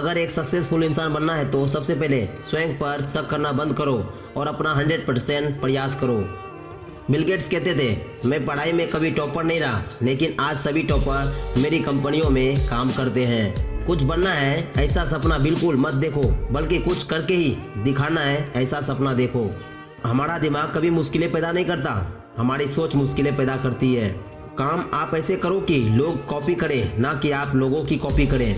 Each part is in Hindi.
अगर एक सक्सेसफुल इंसान बनना है तो सबसे पहले स्वयं पर शक करना बंद करो और अपना 100% प्रयास करो। बिल गेट्स कहते थे, मैं पढ़ाई में कभी टॉपर नहीं रहा, लेकिन आज सभी टॉपर मेरी कंपनियों में काम करते हैं। कुछ बनना है ऐसा सपना बिल्कुल मत देखो, बल्कि कुछ करके ही दिखाना है ऐसा सपना देखो। हमारा दिमाग कभी मुश्किलें पैदा नहीं करता, हमारी सोच मुश्किलें पैदा करती है। काम आप ऐसे करो कि लोग कॉपी करें, ना कि आप लोगों की कॉपी करें।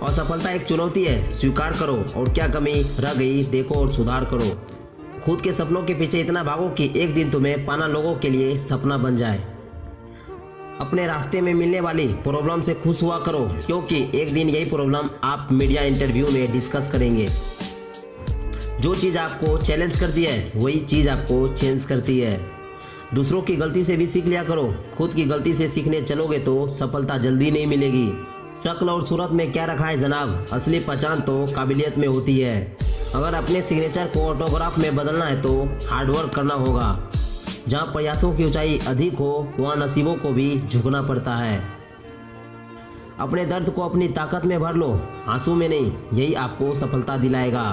असफलता एक चुनौती है, स्वीकार करो और क्या कमी रह गई देखो और सुधार करो। खुद के सपनों के पीछे इतना भागो कि एक दिन तुम्हें पाना लोगों के लिए सपना बन जाए। अपने रास्ते में मिलने वाली प्रॉब्लम से खुश हुआ करो, क्योंकि एक दिन यही प्रॉब्लम आप मीडिया इंटरव्यू में डिस्कस करेंगे। जो चीज़ आपको चैलेंज करती है वही चीज़ आपको चेंज करती है। दूसरों की गलती से भी सीख लिया करो, खुद की गलती से सीखने चलोगे तो सफलता जल्दी नहीं मिलेगी। शक्ल और सूरत में क्या रखा है जनाब, असली पहचान तो काबिलियत में होती है। अगर अपने सिग्नेचर को ऑटोग्राफ में बदलना है तो हार्डवर्क करना होगा। जहाँ प्रयासों की ऊंचाई अधिक हो वहाँ नसीबों को भी झुकना पड़ता है। अपने दर्द को अपनी ताकत में भर लो, आंसू में नहीं, यही आपको सफलता दिलाएगा।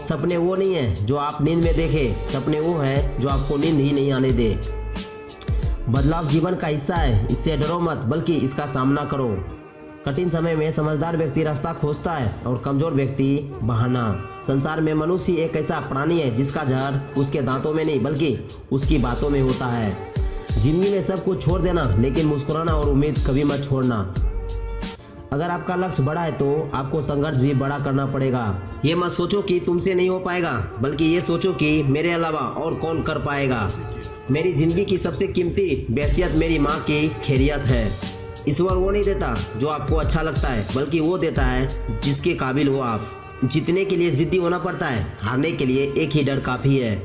सपने वो नहीं है जो आप नींद में देखें, सपने वो है जो आपको नींद ही नहीं आने दे। बदलाव जीवन का हिस्सा है, इससे डरो मत बल्कि इसका सामना करो। कठिन समय में समझदार व्यक्ति रास्ता खोजता है और कमजोर व्यक्ति बहाना। संसार में मनुष्य एक ऐसा प्राणी है जिसका जहर उसके दांतों में नहीं बल्कि उसकी बातों में होता है। जिंदगी में सब कुछ छोड़ देना, लेकिन मुस्कुराना और उम्मीद कभी मत छोड़ना। अगर आपका लक्ष्य बड़ा है तो आपको संघर्ष भी बड़ा करना पड़ेगा। ये मत सोचो कि तुमसे नहीं हो पाएगा, बल्कि ये सोचो कि मेरे अलावा और कौन कर पाएगा। मेरी जिंदगी की सबसे कीमती वसीयत मेरी माँ की खैरियत है। ईश्वर वो नहीं देता जो आपको अच्छा लगता है, बल्कि वो देता है जिसके काबिल हो आप। जीतने के लिए जिद्दी होना पड़ता है, हारने के लिए एक ही डर काफ़ी है।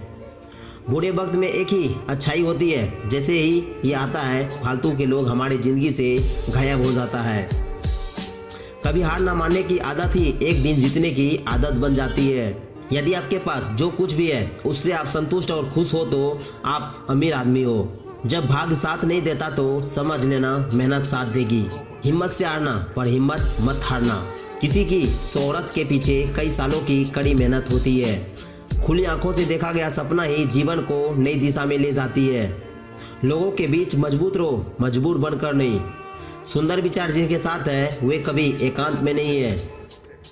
बुरे वक्त में एक ही अच्छाई होती है, जैसे ही ये आता है फालतू के लोग हमारी ज़िंदगी से गायब हो जाता है। कभी हार ना मानने की आदत ही एक दिन जीतने की आदत बन जाती है। यदि आपके पास जो कुछ भी है उससे आप संतुष्ट और खुश हो तो आप अमीर आदमी हो। जब भाग्य साथ नहीं देता तो समझ लेना मेहनत साथ देगी। हिम्मत से हारना, पर हिम्मत मत हारना। किसी की शोहरत के पीछे कई सालों की कड़ी मेहनत होती है। खुली आंखों से देखा गया सपना ही जीवन को नई दिशा में ले जाती है। लोगों के बीच मजबूत रहो, मजबूर बनकर नहीं। सुंदर विचार जिनके साथ है वे कभी एकांत में नहीं है।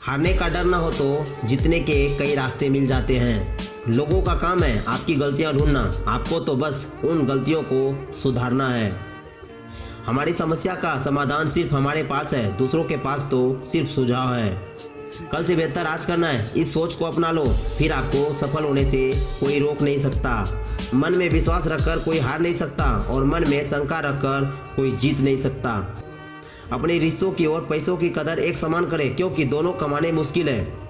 हारने का डर ना हो तो जीतने के कई रास्ते मिल जाते हैं। लोगों का काम है आपकी गलतियां ढूंढना, आपको तो बस उन गलतियों को सुधारना है। हमारी समस्या का समाधान सिर्फ हमारे पास है, दूसरों के पास तो सिर्फ सुझाव है। कल से बेहतर आज करना है, इस सोच को अपना लो, फिर आपको सफल होने से कोई रोक नहीं सकता। मन में विश्वास रखकर कोई हार नहीं सकता और मन में शंका रखकर कोई जीत नहीं सकता। अपने रिश्तों की और पैसों की कदर एक समान करें, क्योंकि दोनों कमाने मुश्किल है।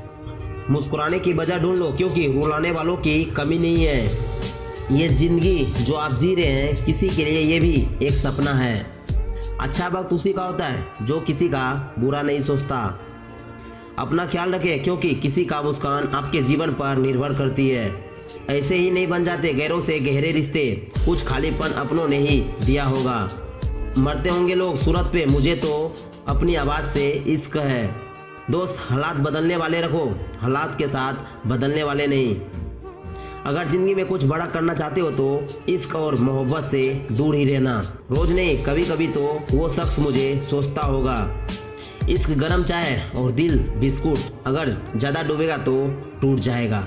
मुस्कुराने की वजह ढूंढ लो, क्योंकि रुलाने वालों की कमी नहीं है। ये जिंदगी जो आप जी रहे हैं किसी के लिए ये भी एक सपना है। अच्छा वक्त उसी का होता है जो किसी का बुरा नहीं सोचता। अपना ख्याल रखें, क्योंकि किसी का मुस्कान आपके जीवन पर निर्भर करती है। ऐसे ही नहीं बन जाते गैरों से गहरे रिश्ते, कुछ खालीपन अपनों ने ही दिया होगा। मरते होंगे लोग सूरत पे, मुझे तो अपनी आवाज़ से इश्क है। दोस्त हालात बदलने वाले रखो, हालात के साथ बदलने वाले नहीं। अगर ज़िंदगी में कुछ बड़ा करना चाहते हो तो इश्क और मोहब्बत से दूर ही रहना। रोज़ नहीं, कभी कभी तो वो शख्स मुझे सोचता होगा। इश्क गरम चाय और दिल बिस्कुट, अगर ज़्यादा डूबेगा तो टूट जाएगा।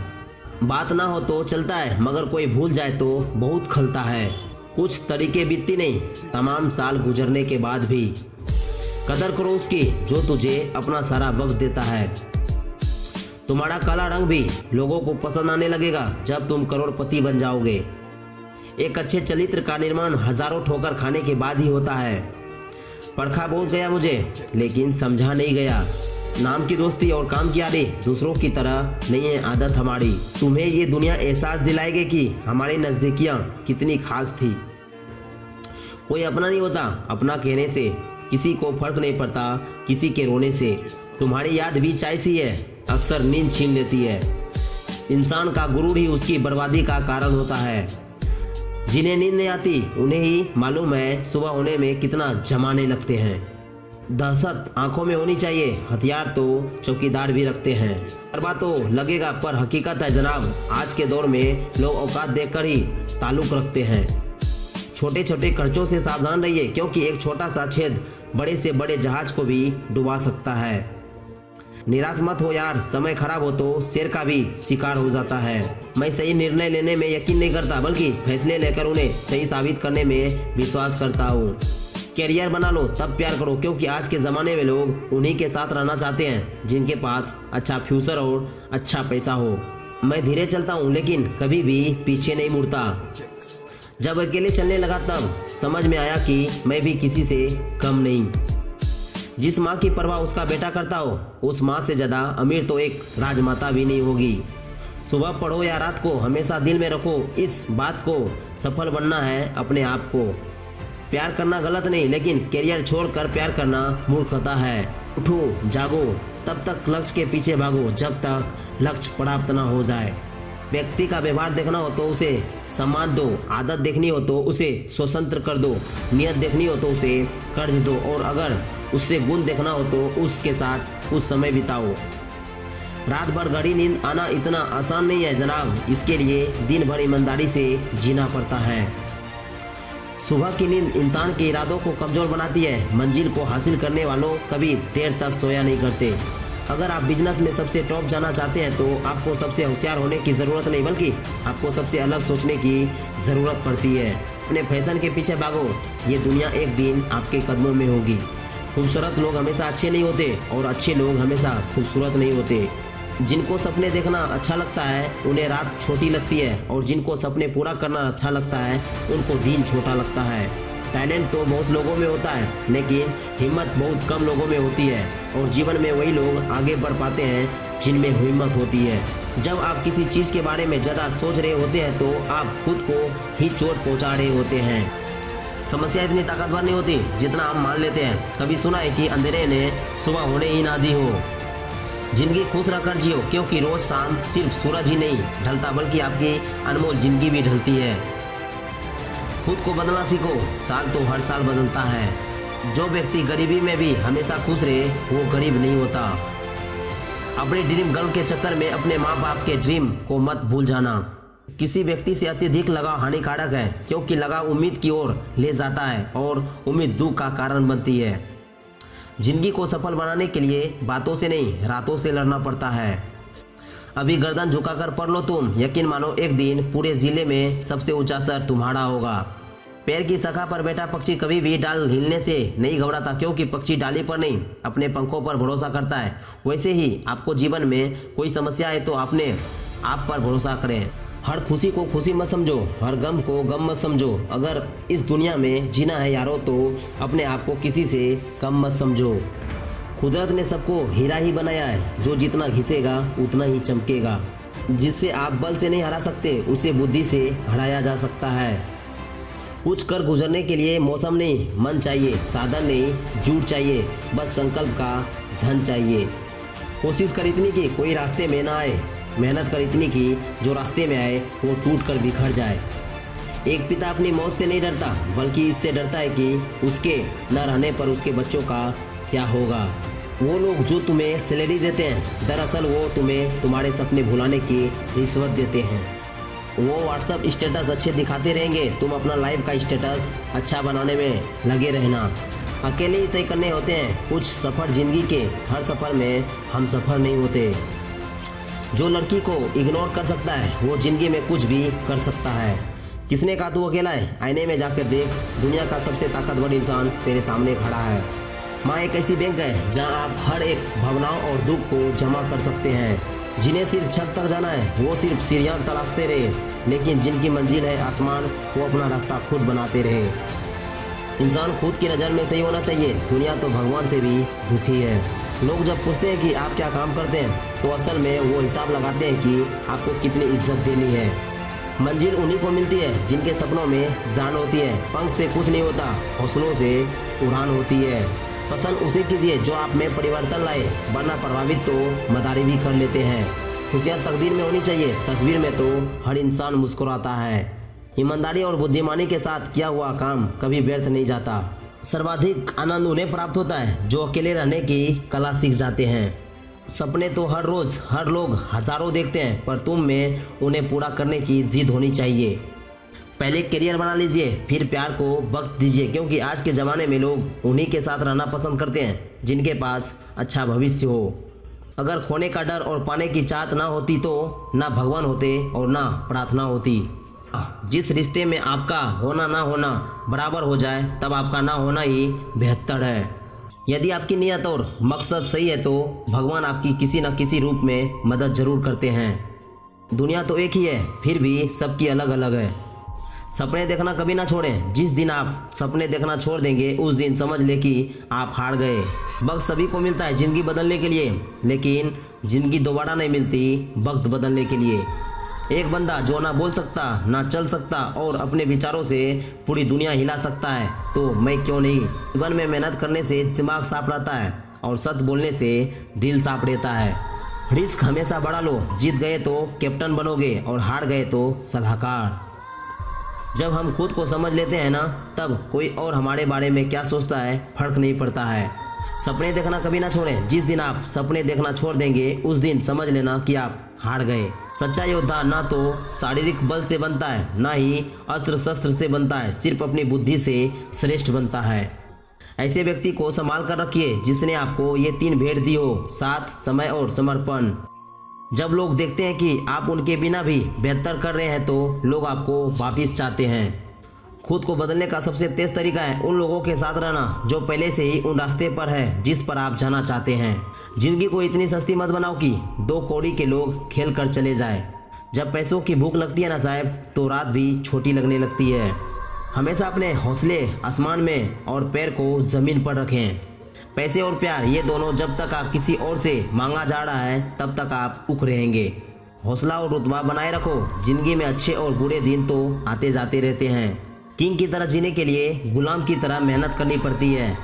बात ना हो तो चलता है, मगर कोई भूल जाए तो बहुत खलता है। कुछ तरीके बीतती नहीं, तमाम साल गुजरने के बाद भी। कदर करो उसकी जो तुझे अपना सारा वक्त देता है। तुम्हारा काला रंग भी लोगों को पसंद आने लगेगा जब तुम करोड़पति बन जाओगे। एक अच्छे चरित्र का निर्माण हजारों ठोकर खाने के बाद ही होता है। परखा बहुत गया मुझे, लेकिन समझा नहीं गया। नाम की दोस्ती और काम की यादें दूसरों की तरह नहीं है आदत हमारी। तुम्हें ये दुनिया एहसास दिलाएगी कि हमारी नज़दीकियाँ कितनी खास थी। कोई अपना नहीं होता अपना कहने से, किसी को फर्क नहीं पड़ता किसी के रोने से। तुम्हारी याद भी चाय सी है, अक्सर नींद छीन लेती है। इंसान का गुरूर ही उसकी बर्बादी का कारण होता है। जिन्हें नींद नहीं आती उन्हें ही मालूम है सुबह होने में कितना जमाने लगते हैं। दहशत आंखों में होनी चाहिए, हथियार तो चौकीदार भी रखते हैं। करवा तो लगेगा पर हकीकत है जनाब, आज के दौर में लोग औकात देखकर ही ताल्लुक रखते हैं। छोटे छोटे खर्चों से सावधान रहिए, क्योंकि एक छोटा सा छेद बड़े से बड़े जहाज को भी डुबा सकता है। निराश मत हो यार, समय खराब हो तो शेर का भी शिकार हो जाता है। मैं सही निर्णय लेने में यकीन नहीं करता, बल्कि फैसले लेकर उन्हें सही साबित करने में विश्वास करता हूँ। कैरियर बना लो तब प्यार करो, क्योंकि आज के ज़माने में लोग उन्हीं के साथ रहना चाहते हैं जिनके पास अच्छा फ्यूचर और अच्छा पैसा हो। मैं धीरे चलता हूँ लेकिन कभी भी पीछे नहीं मुड़ता। जब अकेले चलने लगा तब समझ में आया कि मैं भी किसी से कम नहीं। जिस माँ की परवाह उसका बेटा करता हो, उस माँ से ज़्यादा अमीर तो एक राजमाता भी नहीं होगी। सुबह पढ़ो या रात को, हमेशा दिल में रखो इस बात को, सफल बनना है अपने आप को। प्यार करना गलत नहीं, लेकिन करियर छोड़कर प्यार करना मूर्खता है। उठो जागो, तब तक लक्ष्य के पीछे भागो जब तक लक्ष्य प्राप्त न हो जाए। व्यक्ति का व्यवहार देखना हो तो उसे सम्मान दो, आदत देखनी हो तो उसे स्वतंत्र कर दो, नियत देखनी हो तो उसे कर्ज दो, और अगर उससे गुण देखना हो तो उसके साथ कुछ समय बिताओ। रात भर गहरी नींद आना इतना आसान नहीं है जनाब, इसके लिए दिन भर ईमानदारी से जीना पड़ता है। सुबह की नींद इंसान के इरादों को कमजोर बनाती है। मंजिल को हासिल करने वालों कभी देर तक सोया नहीं करते। अगर आप बिजनेस में सबसे टॉप जाना चाहते हैं तो आपको सबसे होशियार होने की ज़रूरत नहीं, बल्कि आपको सबसे अलग सोचने की ज़रूरत पड़ती है। अपने फैशन के पीछे भागो, ये दुनिया एक दिन आपके कदमों में होगी। खूबसूरत लोग हमेशा अच्छे नहीं होते और अच्छे लोग हमेशा खूबसूरत नहीं होते। जिनको सपने देखना अच्छा लगता है उन्हें रात छोटी लगती है, और जिनको सपने पूरा करना अच्छा लगता है उनको दिन छोटा लगता है। टैलेंट तो बहुत लोगों में होता है, लेकिन हिम्मत बहुत कम लोगों में होती है, और जीवन में वही लोग आगे बढ़ पाते हैं जिनमें हिम्मत होती है। जब आप किसी चीज़ के बारे में ज़्यादा सोच रहे होते हैं तो आप खुद को ही चोट पहुंचा रहे होते हैं। समस्या इतनी ताकतवर नहीं होती जितना आप मान लेते हैं। कभी सुना है कि अंधेरे ने सुबह होने ही ना दी हो। जिंदगी खुश रहकर जियो, क्योंकि रोज शाम सिर्फ सूरज ही नहीं ढलता, बल्कि आपकी अनमोल जिंदगी भी ढलती है। खुद को बदलना सीखो, साल तो हर साल बदलता है। जो व्यक्ति गरीबी में भी हमेशा खुश रहे वो गरीब नहीं होता। अपने ड्रीम गर्ल के चक्कर में अपने माँ बाप के ड्रीम को मत भूल जाना। किसी व्यक्ति से अत्यधिक लगाव हानिकारक है, क्योंकि लगाव उम्मीद की ओर ले जाता है और उम्मीद दुख का कारण बनती है। जिंदगी को सफल बनाने के लिए बातों से नहीं रातों से लड़ना पड़ता है। अभी गर्दन झुकाकर पढ़ लो तुम, यकीन मानो एक दिन पूरे जिले में सबसे ऊंचा सर तुम्हारा होगा। पैर की शाखा पर बैठा पक्षी कभी भी डाल हिलने से नहीं घबराता, क्योंकि पक्षी डाली पर नहीं अपने पंखों पर भरोसा करता है। वैसे ही आपको जीवन में कोई समस्या है तो अपने आप पर भरोसा करें। हर खुशी को खुशी मत समझो, हर गम को गम मत समझो। अगर इस दुनिया में जीना है यारो तो अपने आप को किसी से कम मत समझो। कुदरत ने सबको हीरा ही बनाया है, जो जितना घिसेगा उतना ही चमकेगा। जिससे आप बल से नहीं हरा सकते उसे बुद्धि से हराया जा सकता है। कुछ कर गुजरने के लिए मौसम नहीं मन चाहिए, साधन नहीं झूठ चाहिए, बस संकल्प का धन चाहिए। कोशिश कर इतनी कि कोई रास्ते में ना आए, मेहनत कर इतनी कि जो रास्ते में आए वो टूट कर बिखर जाए। एक पिता अपनी मौत से नहीं डरता, बल्कि इससे डरता है कि उसके न रहने पर उसके बच्चों का क्या होगा। वो लोग जो तुम्हें सैलरी देते हैं, दरअसल वो तुम्हें तुम्हारे सपने भुलाने की रिश्वत देते हैं। वो व्हाट्सअप स्टेटस अच्छे दिखाते रहेंगे, तुम अपना लाइफ का स्टेटस अच्छा बनाने में लगे रहना। अकेले ही तय करने होते हैं कुछ सफ़र जिंदगी के, हर सफ़र में हम सफ़र नहीं होते। जो लड़की को इग्नोर कर सकता है वो जिंदगी में कुछ भी कर सकता है। किसने कहा तू अकेला है? आईने में जाकर देख, दुनिया का सबसे ताकतवर इंसान तेरे सामने खड़ा है। माँ एक ऐसी बैंक है जहाँ आप हर एक भावनाओं और दुख को जमा कर सकते हैं। जिन्हें सिर्फ छत तक जाना है वो सिर्फ सीढ़ियाँ तलाशते रहे, लेकिन जिनकी मंजिल है आसमान वो अपना रास्ता खुद बनाते रहे। इंसान खुद की नज़र में सही होना चाहिए, दुनिया तो भगवान से भी दुखी है। लोग जब पूछते हैं कि आप क्या काम करते हैं तो असल में वो हिसाब लगाते हैं कि आपको कितनी इज्जत देनी है। मंजिल उन्हीं को मिलती है जिनके सपनों में जान होती है। पंख से कुछ नहीं होता, हौसलों से उड़ान होती है। पसंद उसे कीजिए जो आप में परिवर्तन लाए, वरना प्रभावित तो मदारी भी कर लेते हैं। खुशियाँ तकदीर में होनी चाहिए, तस्वीर में तो हर इंसान मुस्कुराता है। ईमानदारी और बुद्धिमानी के साथ किया हुआ काम कभी व्यर्थ नहीं जाता। सर्वाधिक आनंद उन्हें प्राप्त होता है जो अकेले रहने की कला सीख जाते हैं। सपने तो हर रोज़ हर लोग हजारों देखते हैं, पर तुम में उन्हें पूरा करने की जिद होनी चाहिए। पहले करियर बना लीजिए, फिर प्यार को वक्त दीजिए, क्योंकि आज के ज़माने में लोग उन्हीं के साथ रहना पसंद करते हैं जिनके पास अच्छा भविष्य हो। अगर खोने का डर और पाने की चाहत ना होती तो ना भगवान होते और ना प्रार्थना होती। जिस रिश्ते में आपका होना ना होना बराबर हो जाए, तब आपका ना होना ही बेहतर है। यदि आपकी नीयत और मकसद सही है तो भगवान आपकी किसी न किसी रूप में मदद जरूर करते हैं। दुनिया तो एक ही है, फिर भी सबकी अलग अलग है। सपने देखना कभी ना छोड़ें। जिस दिन आप सपने देखना छोड़ देंगे, उस दिन समझ ले कि आप हार गए। वक्त सभी को मिलता है ज़िंदगी बदलने के लिए, लेकिन ज़िंदगी दोबारा नहीं मिलती वक्त बदलने के लिए। एक बंदा जो ना बोल सकता, ना चल सकता और अपने विचारों से पूरी दुनिया हिला सकता है, तो मैं क्यों नहीं। जीवन में मेहनत करने से दिमाग साफ रहता है और सच बोलने से दिल साफ रहता है। रिस्क हमेशा बढ़ा लो। जीत गए तो कैप्टन बनोगे और हार गए तो सलाहकार। जब हम खुद को समझ लेते हैं ना, तब कोई और हमारे बारे में क्या सोचता है फर्क नहीं पड़ता है। सपने देखना कभी ना छोड़ें। जिस दिन आप सपने देखना छोड़ देंगे, उस दिन समझ लेना कि आप हार गए। सच्चा योद्धा ना तो शारीरिक बल से बनता है, ना ही अस्त्र शस्त्र से बनता है, सिर्फ अपनी बुद्धि से श्रेष्ठ बनता है। ऐसे व्यक्ति को संभाल कर रखिए जिसने आपको ये 3 भेंट दी हो: साथ, समय और समर्पण। जब लोग देखते हैं कि आप उनके बिना भी बेहतर कर रहे हैं, तो लोग आपको वापिस चाहते हैं। खुद को बदलने का सबसे तेज तरीका है उन लोगों के साथ रहना जो पहले से ही उन रास्ते पर है जिस पर आप जाना चाहते हैं। जिंदगी को इतनी सस्ती मत बनाओ कि 2 कौड़ी के लोग खेल कर चले जाए। जब पैसों की भूख लगती है ना साहब, तो रात भी छोटी लगने लगती है। हमेशा अपने हौसले आसमान में और पैर को ज़मीन पर रखें। पैसे और प्यार, ये दोनों जब तक आप किसी और से मांगा जा रहा है, तब तक आप उख रहेंगे। हौसला और रुतबा बनाए रखो। जिंदगी में अच्छे और बुरे दिन तो आते जाते रहते हैं। किंग की तरह जीने के लिए गुलाम की तरह मेहनत करनी पड़ती है।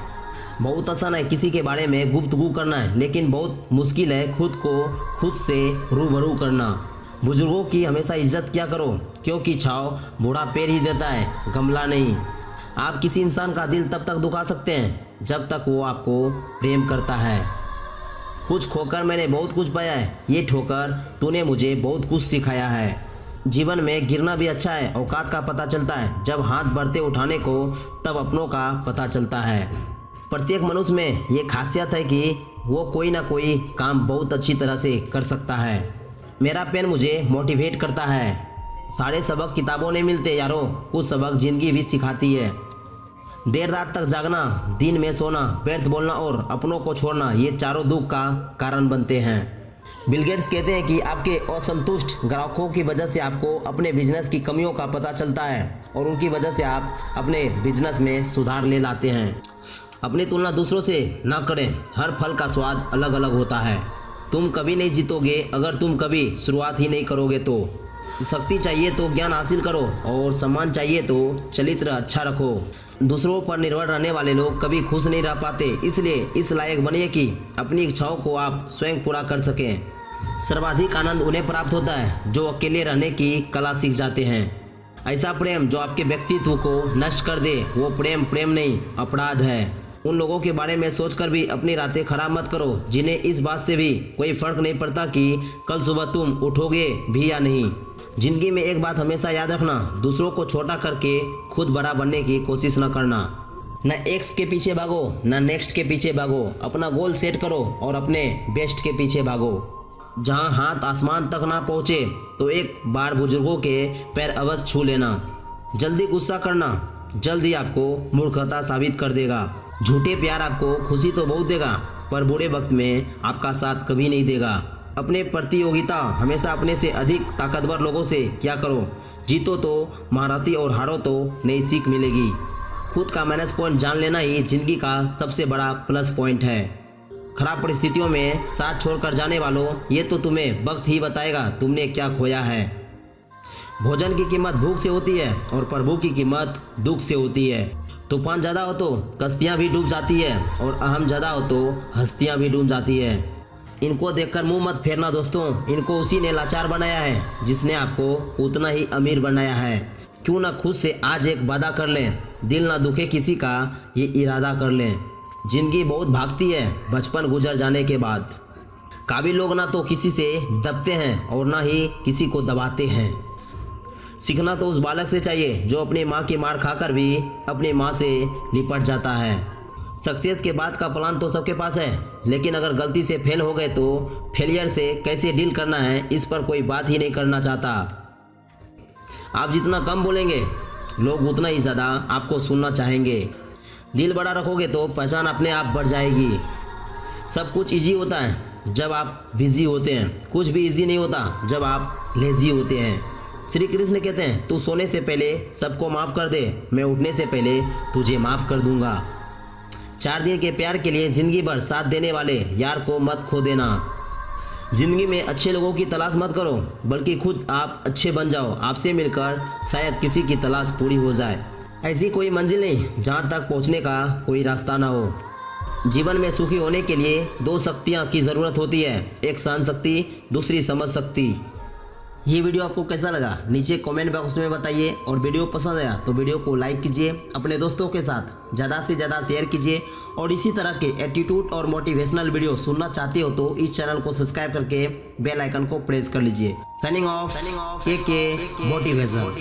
बहुत आसान है किसी के बारे में गुफ्तगू करना है, लेकिन बहुत मुश्किल है खुद को खुद से रूबरू करना। बुजुर्गों की हमेशा इज्जत किया करो, क्योंकि छाव बूढ़ा पेड़ ही देता है, गमला नहीं। आप किसी इंसान का दिल तब तक दुखा सकते हैं जब तक वो आपको प्रेम करता है। कुछ खोकर मैंने बहुत कुछ पाया है, ये ठोकर तूने मुझे बहुत कुछ सिखाया है। जीवन में गिरना भी अच्छा है। औकात का पता चलता है जब हाथ बढ़ते उठाने को, तब अपनों का पता चलता है। प्रत्येक मनुष्य में ये खासियत है कि वो कोई ना कोई काम बहुत अच्छी तरह से कर सकता है। मेरा पेन मुझे मोटिवेट करता है। सारे सबक किताबों नहीं मिलते यारो, कुछ सबक ज़िंदगी भी सिखाती है। देर रात तक जागना, दिन में सोना, व्यर्थ बोलना और अपनों को छोड़ना, ये चारों दुख का कारण बनते हैं। बिल गेट्स कहते हैं कि आपके असंतुष्ट ग्राहकों की वजह से आपको अपने बिजनेस की कमियों का पता चलता है और उनकी वजह से आप अपने बिजनेस में सुधार ले लाते हैं। अपनी तुलना दूसरों से ना करें। हर फल का स्वाद अलग अलग होता है। तुम कभी नहीं जीतोगे अगर तुम कभी शुरुआत ही नहीं करोगे। तो शक्ति चाहिए तो ज्ञान हासिल करो और सम्मान चाहिए तो चरित्र अच्छा रखो। दूसरों पर निर्भर रहने वाले लोग कभी खुश नहीं रह पाते, इसलिए इस लायक बनिए कि अपनी इच्छाओं को आप स्वयं पूरा कर सकें। सर्वाधिक आनंद उन्हें प्राप्त होता है जो अकेले रहने की कला सीख जाते हैं। ऐसा प्रेम जो आपके व्यक्तित्व को नष्ट कर दे, वो प्रेम नहीं, अपराध है। उन लोगों के बारे में सोचकर भी अपनी रातें खराब मत करो जिन्हें इस बात से भी कोई फर्क नहीं पड़ता कि कल सुबह तुम उठोगे भी या नहीं। जिंदगी में एक बात हमेशा याद रखना, दूसरों को छोटा करके खुद बड़ा बनने की कोशिश न करना। न एक्स के पीछे भागो, न नेक्स्ट के पीछे भागो। अपना गोल सेट करो और अपने बेस्ट के पीछे भागो। जहां हाथ आसमान तक ना पहुंचे, तो एक बार बुजुर्गों के पैर अवश्य छू लेना। जल्दी गुस्सा करना जल्द ही आपको मूर्खता साबित कर देगा। झूठे प्यार आपको खुशी तो बहुत देगा, पर बुरे वक्त में आपका साथ कभी नहीं देगा। अपने प्रतियोगिता हमेशा अपने से अधिक ताकतवर लोगों से क्या करो। जीतो तो महारथी और हारो तो नई सीख मिलेगी। खुद का माइनस पॉइंट जान लेना ही जिंदगी का सबसे बड़ा प्लस पॉइंट है। खराब परिस्थितियों में साथ छोड़कर जाने वालों, ये तो तुम्हें वक्त ही बताएगा तुमने क्या खोया है। भोजन की कीमत भूख से होती है और प्रभु की कीमत दुख से होती है। तूफान ज़्यादा हो तो कश्तियाँ भी डूब जाती है और अहम ज़्यादा हो तो हस्तियाँ भी डूब जाती है। इनको देखकर मुंह मत फेरना दोस्तों, इनको उसी ने लाचार बनाया है जिसने आपको उतना ही अमीर बनाया है। क्यों ना खुद से आज एक वादा कर लें, दिल ना दुखे किसी का ये इरादा कर लें। जिंदगी बहुत भागती है बचपन गुजर जाने के बाद। काबिल लोग ना तो किसी से दबते हैं और ना ही किसी को दबाते हैं। सीखना तो उस बालक से चाहिए जो अपनी माँ की मार खाकर भी अपनी माँ से लिपट जाता है। सक्सेस के बाद का प्लान तो सबके पास है, लेकिन अगर गलती से फेल हो गए तो फेलियर से कैसे डील करना है इस पर कोई बात ही नहीं करना चाहता। आप जितना कम बोलेंगे लोग उतना ही ज़्यादा आपको सुनना चाहेंगे। दिल बड़ा रखोगे तो पहचान अपने आप बढ़ जाएगी। सब कुछ इजी होता है जब आप बिजी होते हैं, कुछ भी इजी नहीं होता जब आप लेजी होते हैं। श्री कृष्ण कहते हैं तू सोने से पहले सबको माफ़ कर दे, मैं उठने से पहले तुझे माफ़ कर दूंगा। 4 दिन के प्यार के लिए ज़िंदगी भर साथ देने वाले यार को मत खो देना। ज़िंदगी में अच्छे लोगों की तलाश मत करो, बल्कि खुद आप अच्छे बन जाओ। आपसे मिलकर शायद किसी की तलाश पूरी हो जाए। ऐसी कोई मंजिल नहीं जहाँ तक पहुँचने का कोई रास्ता ना हो। जीवन में सुखी होने के लिए 2 शक्तियाँ की ज़रूरत होती है, एक सहन शक्ति, दूसरी समझ शक्ति। ये वीडियो आपको कैसा लगा नीचे कमेंट बॉक्स में बताइए, और वीडियो पसंद आया तो वीडियो को लाइक कीजिए, अपने दोस्तों के साथ ज़्यादा से ज़्यादा शेयर कीजिए, और इसी तरह के एटीट्यूड और मोटिवेशनल वीडियो सुनना चाहते हो तो इस चैनल को सब्सक्राइब करके बेल आइकन को प्रेस कर लीजिए। साइनिंग ऑफ के मोटिवेशन।